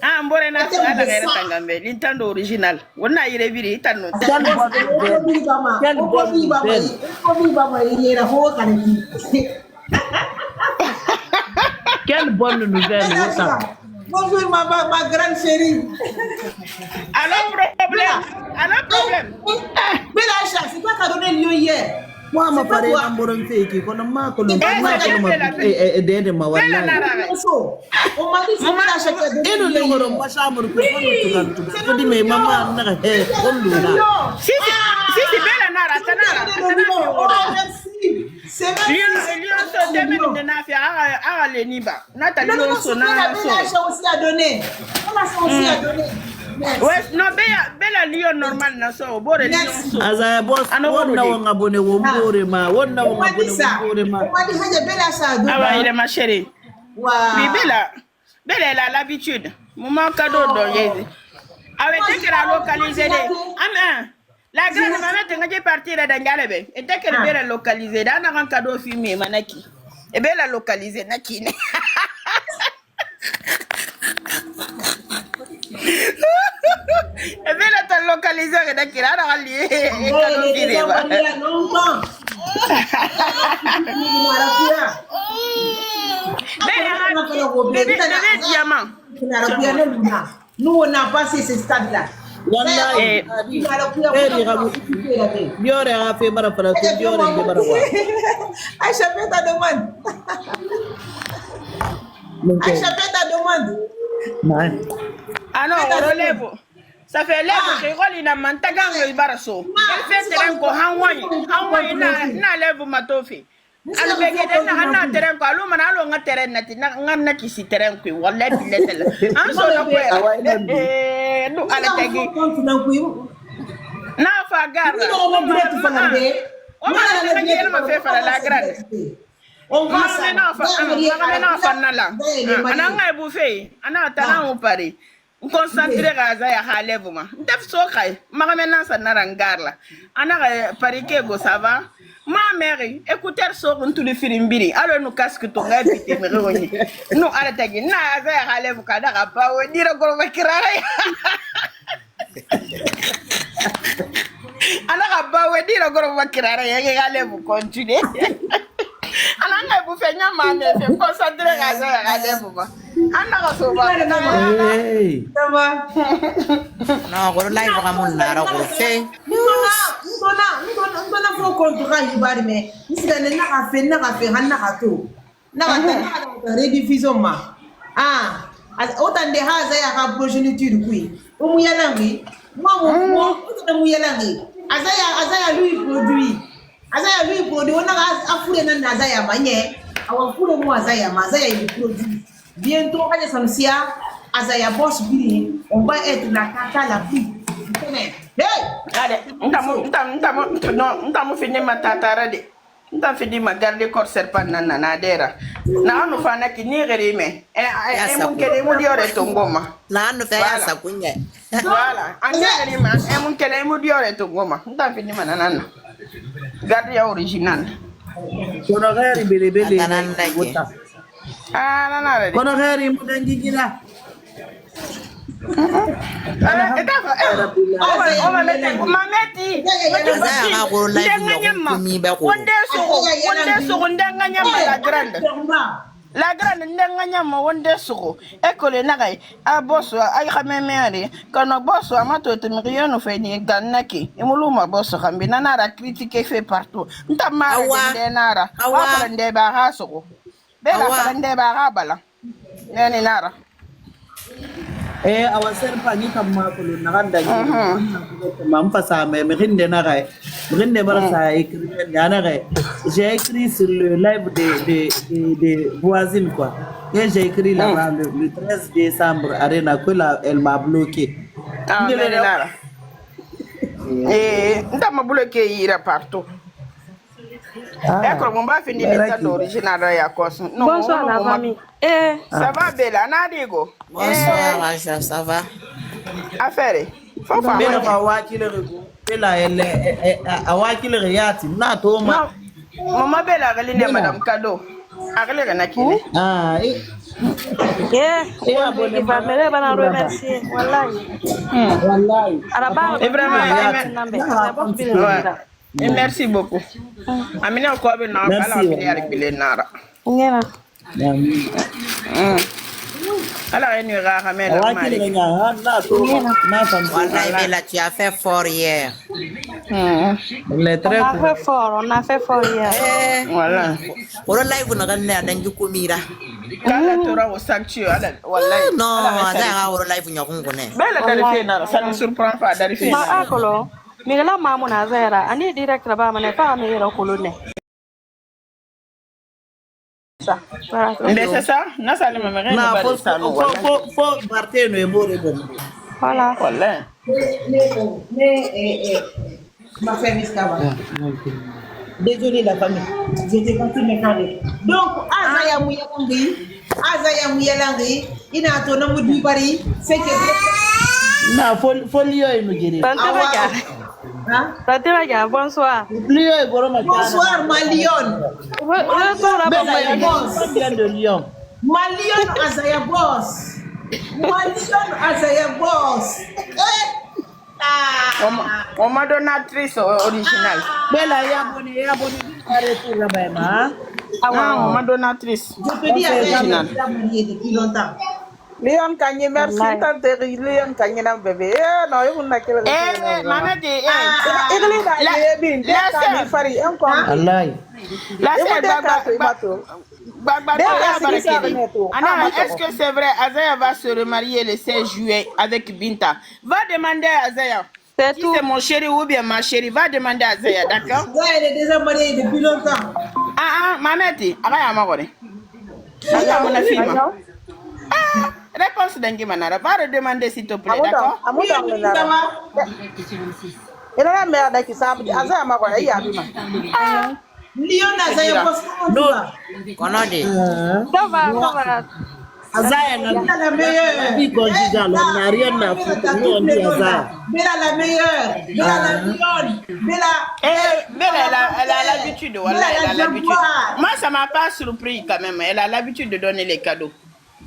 Ah, Mbore na affaire, à la guerre, Tangambe. L'intendo original. On a eu les biri, t'en notes. Quelle bonne nouvelle. Bonjour ma grande chérie. Alors problème. Mais la chance, c'est toi qui as donné lieu hier. Moi, ma parole est bonne fille qui connaît ma colonne. Et ma wala. On m'a dit c'est la chance. Et nous le voyons pas chambre pour nous. Tu dis mais maman n'a rien. Si c'est belle nara. C'est même Lion 2 minutes de nafia à l'eniba. Nathalie aussi a donné. On a aussi a donné. Ouais, non, Bella Lion normal na so bore Lion. Azaya boss, wonna wonga bone wombore ma, wonna wonga bone wombore ma. On dit haja Bella ça a donné. Ah ouais, il est ma chérie. Wow. Oui, Bella elle a l'habitude. Maman cadeau dans Yézi. Avec qu'elle a localisé des. Amen. La grande maman t'es partie là dans Galebe. Et dès qu'elle est localisée, dans un cadeau filmé, manaki. Et bien la localisée, naki. Et bien la t'as localisé, et naki, là, on a lié. Et cadeau filmé. Bébé diamant. Nous on a passé ce stade-là. Wallahi, Biore a fait barafara, Biore de Barawa. Aïcha, fais ta demande. Aïcha, fais ta demande. Ah non, on relève. Ça fait lève, je roule in a mantagang le barasso. Elle fait terrain ko hanwai na lève matofi. Alors na terrain ko alu mana alu nga terrain nati na kisi terrain ko wallahi billahi. An so na ko no ala tagi. Na fa garra. On va faire la grande. On va faire nala. Ananga bouffer. Ana tana on pari. On concentre Azaya halevuma. Def so kai. Magamena sa narangarla. Ana parike go ça va. Ma mère, écoutez so on tous les films biri. Alors nous casque ton gars bité me revenu. Nous arrêtez na Azaya halevu kada ba o dira go makirara. Ana ba o dira go makirara ya halevu continue. Ana bu fenya mane fe concentre Azaya halevu ba. Ana so ba. Hey. Ça va? Non, ko live ka mun na ra ko fe. Nous faut contrat ibari mais ici na ka fe hanna ka to. Na ka rediffusion ma. Ah, autant de Azaya ka progéniture kui. O muyalangi. Moi muyalangi. Azaya lui produit. On a affouré dans Azaya manye. Awa fure mo Azaya il produit. Bientôt, Azaya boss Billy, on va être la tata la plus Allez, nous fini ma tatara de. Nous fini ma garder corset pas nana dera. Na anu fana ki ni gere me. Mun kele mu diore to ngoma. Na anu fa ya sa kunye. Voilà, angere me mun kele mu diore to ngoma. Nous fini ma nana. Garde ya original. Kono gari bele Atananda ke. Ah nana re. kono gari mu dangi gila Mameti. Azaya ko live no kumi ba ko. Wonde so ndanga nyama la grande. La grande ndanga nyama wonde so. Ekole nagai a bosso ay xamemere kono bosso amato te milion fe ni ganaki. Imuluma bosso xambi nara critique fait partout. Ntama de nara. Wa ndé ba haso. Bela ndé ba habala. Neni nara. awaser pa ni kam ma ko na ganda ni mam fa sa me rinde na gai rinde bara sa écrit yana gai j'ai écrit sur le live de voisine quoi et j'ai écrit là le 13 décembre arena que là elle m'a bloqué nda ma bloqué ira partout. Ecco, mon va finire l'état d'origine ya cos. Bonsoir la famille. Ça va Bella, Nadigo? Bonsoir Aja, ça va? Affaire. Faut faire. Bella va waki le rego. Bella elle awaki le riati na to ma. Maman Bella elle est madame cadeau. Arrête le nakine. Il va me la remercier. Wallahi. Araba. Vraiment. Et merci beaucoup. Amina ko be na bala fi yar bile nara. Ngena. Ala eni ra hamela mari. Wallahi Bella, tu as fait fort hier. On a fait fort hier. Voilà. Oro live na ganna dan jukumira. Kala tora wo sanctuary ala wallahi. No, ada oro live nyakungu ne. Bella darifi nara, ça ne surprend pas darifi. Ma akolo. Migala mamu na zera ani direct ba mane fa me yero kolone mais c'est ça na sale me rien na faut partir no ebore bon voilà ma famille scava désolé la famille j'étais partie me parler donc azaya muyalangi ina to na mudi bari c'est que na folio no gere Tante Maga, bonsoir. Bonsoir, ma lion. De Lyon. Ma lion Azaya Boss. Ma lion Azaya Boss. On m'a donatrice originale. Bella, ya boni. Arrêtez là-bas, on m'a donatrice. Je peux dire originale. Depuis longtemps. Léon Kanye, merci tante Léon Kanye na bébé. Non, il faut que maman dit est-ce que c'est vrai Azaya va se remarier le 16 juillet avec Binta? Va demander à Azaya. Si c'est mon chéri ou bien ma chérie, va demander à Azaya, d'accord? Elle est déjà mariée depuis longtemps. Maman dit, réponse d'Angimanara, va redemander s'il te plaît, d'accord? Il a la merde qui s'appelle Azaya Magona, il y a Lyon Azaya Boss, comment on dit? Ça va. Azaya la meilleure. Vie conjugale, on n'a rien à foutre. Nous, on dit Azaya. Bella la meilleure. Bella la lionne. Bella, elle a l'habitude. Voilà, elle a l'habitude. Moi, ça m'a pas surpris quand même. Elle a l'habitude de donner les cadeaux.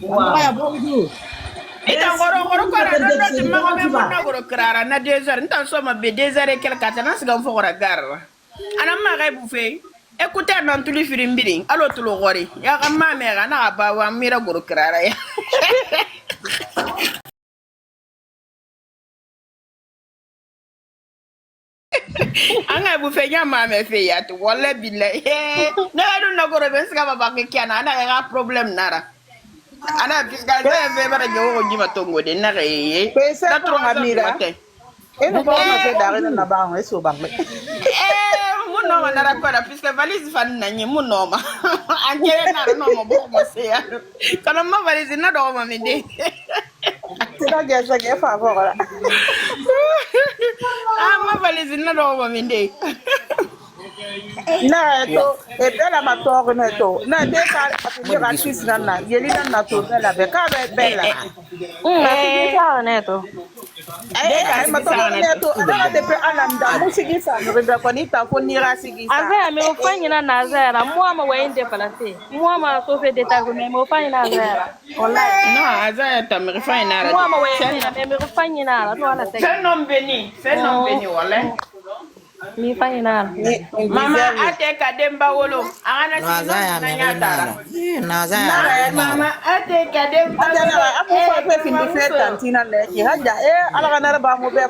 Wow. Bonjour. Et dans le cas, na 2 heures, nous sommes 2 heures et quelques temps, c'est qu'on faut regarder. Ana ma bouffé. Écoutez, dans tous les films, alors tout le roi. Il y a ma mère, n'a pas un miracle crara. Anga bouffé, y'a ma mère fait y'a tout. Wallah billah. Non, non, non, non, non, problème nara. Ana fiscal fait bara jowo jima tongo de na reye na trop amira et nous pas fait d'arrêter na ba on est sur banque mon nom na rapport puisque valise fan na nyi mon nom angere na no mo bo mo se ya kana ma valise na do ma me de C'est là que ça est favor. Ah, ma valise na do ba minde. Na to e bela mator na to. Na de ka afira artiste na yeli na to bela be ka be bela. Nasige sawa neto. De ka mator na to. Ala de pe alanda musiki sa no be ko ni ta ko ni ra sigi sa. Azaya me ufanyi na Nazara. Muama waende palate. Muama sofe de tagume me ufanyi na Nazara. Wallahi. Non, Azaya ta me refine na. Muama waende na me ufanyi na no ala te. C'est non béni, wala. Mi fanyi na. Mama ate ka demba wolo. Ana Nazaya na me nyata. Nazaya. Mama ate ka demba Ada na abu fa pe fin di fe tantina le ki haja ala kana ba mo be.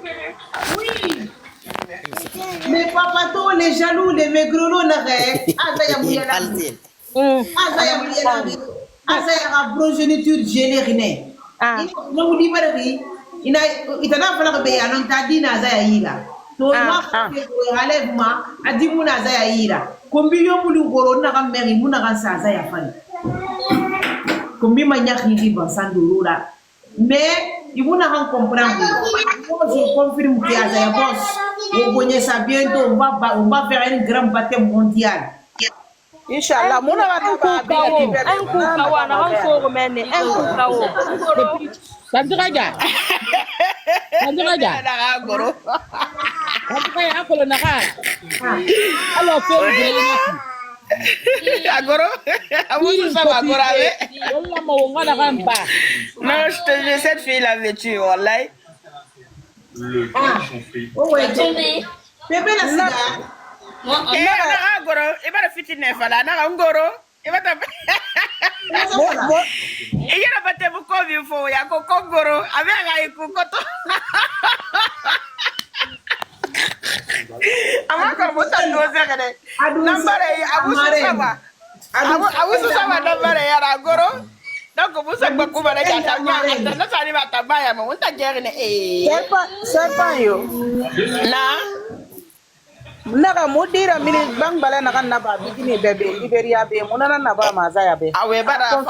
Mais papa, tous les jaloux, les maigrelots, Azaya Mouyala. Azaya Mouyala. Azaya a progéniture générine. Non, vous dites, il a fallu que l'on t'a dit Azaya Ila. To ma fait relèvement, a dit mon Azaya Ila. Combien de gens n'a pas mérité mon Azaya Fan. Combien de gens qui vivent ensemble là. Mais il vous n'a pas compris. Je confirme que Azaya Boss. Vous connaissez ça bientôt, on va faire une grande bataille mondiale. Inch'Allah, mon ami va bien. Un coup kawana, un coup remene, un coup kawo. Sandiraja. Na goro. Apa ya kalau nak? Kalau film Agoro? Amusu sama agoro ave. Allah mau ngada kan pa. Non, je te dis, cette fille l'a vêtue, wallahi. Oh ouais, bébé la cigare. Na agoro, iba da fitine fala, na ngoro, iba ta. Iyara bate bu ko bi fo ya ko kongoro, ave ga iku koto. Ama ko buta doze gade. Nambare abusu sama nambare ya agoro. Donc vous savez beaucoup de gens qui ont na sali ba tabaya mo unta jere ne C'est pas yo. Naka mudira mini bang bala naka naba bikini bebe Liberia be munana naba mazaya be. Awe bara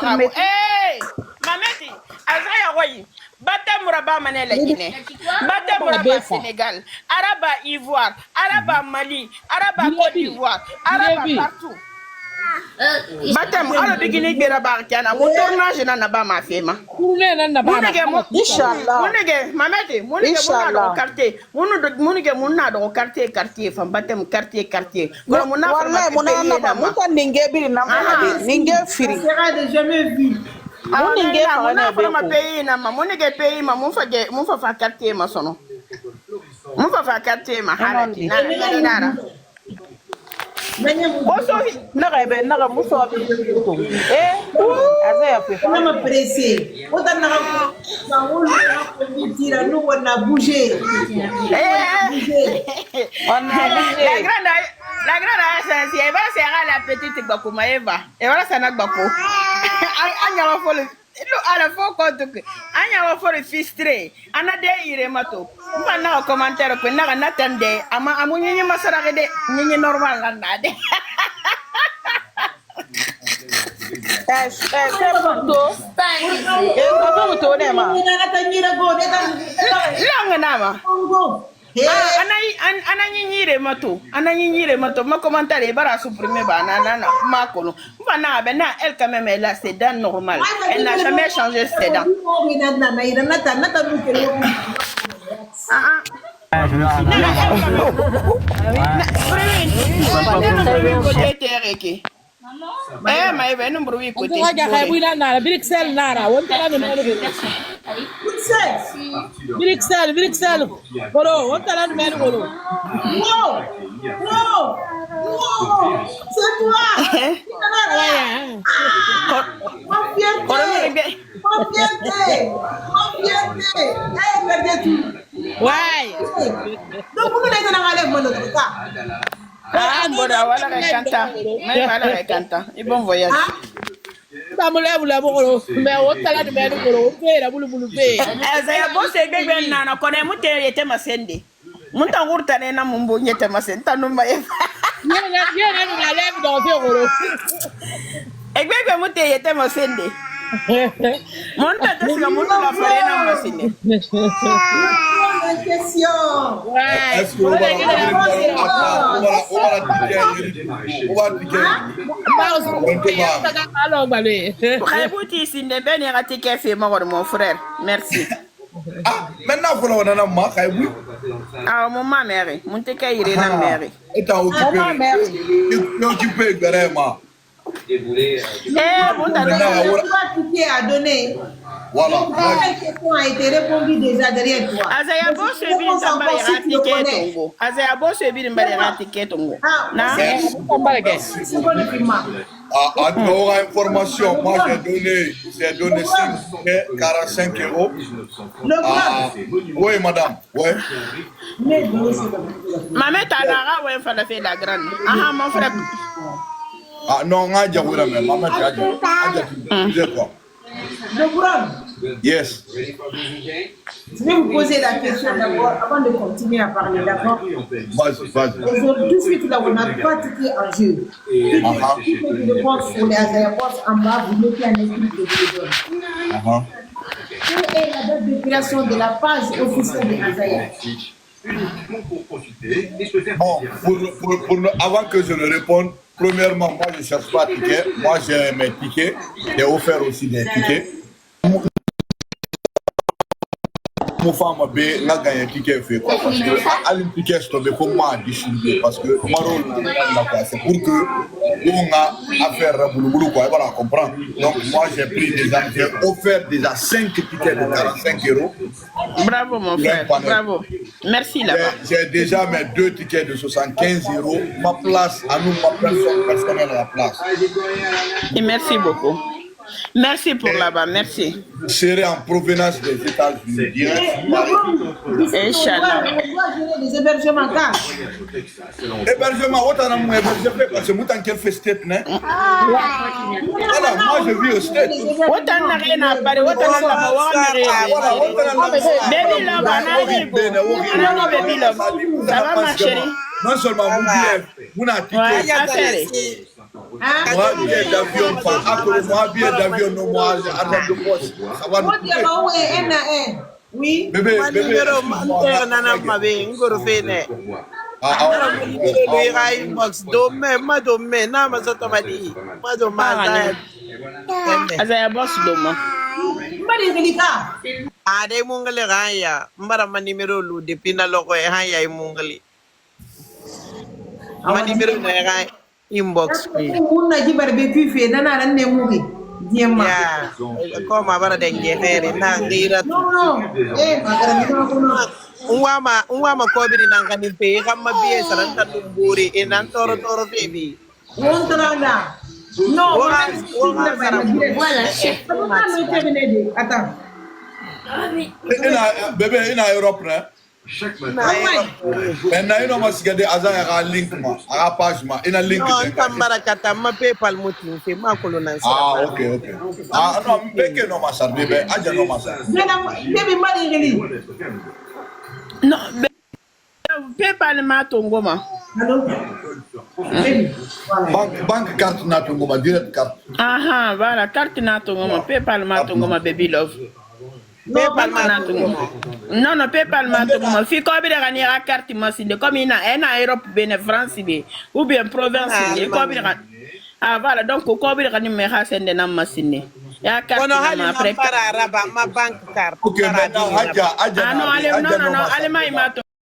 mameti azaya wayi bata muraba manele Guinée bata muraba Sénégal araba Ivoire araba Mali araba Côte d'Ivoire araba partout. Batem ala bikini bera barkiana mo tournage na naba ma fema Kurune na naba Inshallah munige mameti munige munado quartier munige munado quartier fam batem quartier ko munna wallahi munana ba muta ninge biri na ninge firi sera de jamais vu. munige na ma pays na ma munige pays ma mun fa quartier ma sono mun fa quartier ma halati na nara Osofi naga muso abi azaya pe On m'a pressé. On t'a dit nous on a bougé. La grande ascension, elle va serrer la petite Bakuma Eva. Et voilà, ça n'a pas beau. Anya va à la fois quand Anya va faire fistré. Ana de iremato. Mana commentaire que n'a n'attendait. Ama amunye masara de ni normal là nade. Ananyire mato ma commentaire bara supprimer banana ma kono bana bena elle quand même elle a ses dents normales elle n'a jamais changé ses dents mais ben number week côté Bruxelles nara wonta la menu Bruxelles boro wonta la menu boro Non, c'est toi. Ouais. Donc vous n'êtes pas allé mon autre voilà canta mais voilà canta et bon voyage Bamule bolo mais wonta la menu boro fera bulu fe Azaya bosse bebe nana kone mute yete masende munta ngurta ne na mumbo nyete masenta no maye yene na lève dans fe boro Egbegbe mute yete masende Monta Jessica, monta la farina masine. Question. Est-ce qu'on va Kaibuti sinde ben irati kefe mon frère. Merci. Ah, maintenant vous l'avez dans ma Kaibu. Ah, mon mère, mon te kaire na mère. Et t'as occupé vraiment. Mon tata. Ticket à donner. Voilà. La question a été répondue déjà derrière toi. Azaya bo sebi ndamba irati ketongo. Azaya bo sebi ndamba irati ketongo. Na. C'est bon depuis moi. À ton information, moi j'ai donné 45 €. Oui, madame. Oui. Maman Tanara, ouais, fallait faire la grande. Ah, mon frère. Ah non, on a déjà vu la même. Maman, tu as dit quoi? Le Brown, Yes. je vais vous poser la question d'abord avant de continuer à parler, d'accord? Vas-y. Aujourd'hui, tout de suite, là, on n'a pas ticket en jeu. Si vous répondre sur les aéroports en bas, vous mettez un écrit de téléphone. Quelle est la date de création de la page officielle de Azaya? Bon, avant que je ne réponde, premièrement, moi je ne cherche pas de tickets. Moi j'ai mes tickets. J'ai offert aussi des tickets. Mon femme a gagné un ticket fait quoi parce que à une ticket je tombé pour moi distribuer parce que c'est pour que on a affaire à boulou quoi voilà comprendre. Donc moi j'ai offert déjà 5 tickets de 45 €. Bravo mon frère, bravo. Merci là-bas. J'ai déjà mes 2 tickets de 75 €. Ma place à nous, ma personne personnelle à la place. Et merci beaucoup. Merci pour là-bas, merci. Je serai en provenance des États-Unis direct. Inch'Allah. Les hébergements car. Hébergement, autant de mon hébergement parce que moi tant qu'elle fait step, né? Voilà, moi je vis au step. Autant n'a rien à parler, autant n'a pas voir Baby love, baby love. Ça va ma chérie? Non seulement vous n'avez ticket. Moi, billet d'avion, moi, billet d'avion, non, moi, argent de poche. Ça va nous coûter. Oui. Bébé, Azaya boss doma. Mbali relika. Ade mungali raya. Mbara manimero lu depina loko haya mungali. Manimero na raya. Inbox please. Muna jibar be kufe nana ran ne mugi. Diema. Ya. Ko ma bara dengue fere na ngira. No. Magara mi ko no. Unwama ko bi nangani pe kamma biye saranta dumburi enan toro febi. Wontranda. No. Voilà. Attends. Bébé, il a Europe, hein? Maintenant, il a signé des hasards, il a un link, il a un page, il a un link. Non, PayPal mutin, c'est ma colonne. Ah, ok. Ah, non, mais que non, ma soeur, bébé, ah, non, ma soeur. Bébé, Marie, non, PayPal ma tongoma. Allô? Banque carte na tongoma, direct carte. Aha, voilà, carte na tongoma, PayPal ma tongoma, baby love. PayPal ma tongoma. Non, PayPal ma tongoma. Fi ko bi daga ni ra carte ma sinde comme ina Europe bene France be ou bien province be ko bi daga. Ah voilà, donc ko bi daga ni me ha sende na ma sinde. Ya carte ma après para ma banque carte. OK, maintenant Adja. Ah non, allez ma